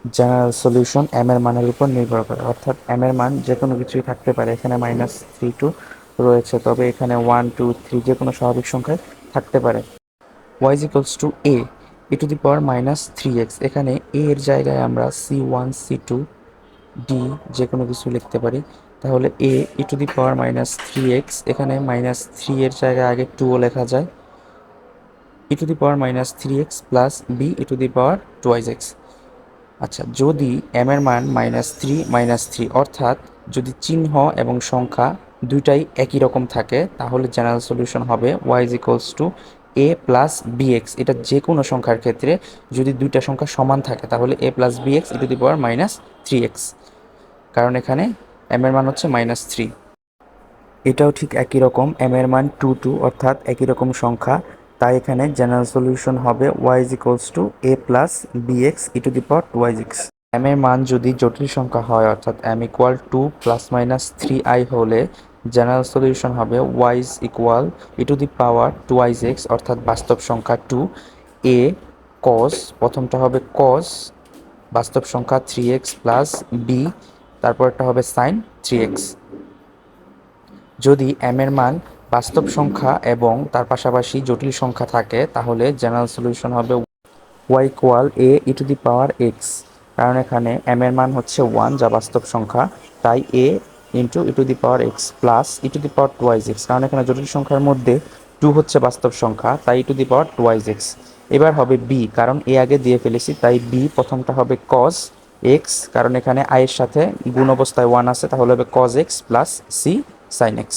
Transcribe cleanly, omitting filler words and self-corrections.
General solution M এর মানের উপর নির্ভর করে, অর্থাৎ এম এর মান যে কোনো কিছুই থাকতে পারে। এখানে -3 2 রয়েছে, তবে এখানে 1 2 3 যে কোনো স্বাভাবিক সংখ্যায় থাকতে পারে। y is equals to a e⁻³ এখানে a এর জায়গায় আমরা c1 c2 d যে কোনো কিছু লিখতে পারি। তাহলে a e⁻³ এখানে -3 এর জায়গায় আগে 2 লেখা যায়, e⁻³ প্লাস b e⁻²x। আচ্ছা, যদি m এর মান -3 অর্থাৎ যদি চিহ্ন এবং সংখ্যা দুইটাই একই রকম থাকে, তাহলে জেনারেল সলিউশন হবে y is equals to a plus bx। এটা যে কোনো সংখ্যার ক্ষেত্রে যদি দুইটা সংখ্যা সমান থাকে তাহলে a প্লাস bx e⁻³ কারণ এখানে m এর মান হচ্ছে -3। এটাও ঠিক একই রকম, m এর মান 2 অর্থাৎ একই রকম সংখ্যা, তাই এখানে জেনারেল সলিউশন হবে y is equals to a plus bx e⁻²x। m এর মান যদি জটিল সংখ্যা হয় অর্থাৎ m ইকুয়াল 2 ±3i হলে জেনারেল সলিউশন হবে y is equal e⁻²x অর্থাৎ বাস্তব সংখ্যা 2, a cos, প্রথমটা হবে cos বাস্তব সংখ্যা 3x প্লাস b তারপরটা হবে sin 3x। যদি m এর মান বাস্তব সংখ্যা এবং তার পাশাপাশি জটিল সংখ্যা থাকে তাহলে জেনারেল সলিউশন হবে y ইকুয়াল a e⁻x, কারণ এখানে m এর মান হচ্ছে 1 যা বাস্তব সংখ্যা, তাই a into e⁻x plus e⁻²x, কারণ এখানে জটিল সংখ্যার মধ্যে 2 হচ্ছে বাস্তব সংখ্যা, তাই e⁻²x। এবার হবে b, কারণ a আগে দিয়ে ফেলেছি তাই b প্রথমটা হবে cos x, কারণ এখানে i এর সাথে গুণ অবস্থায় 1 আছে, তাহলে হবে cos x plus c sin x।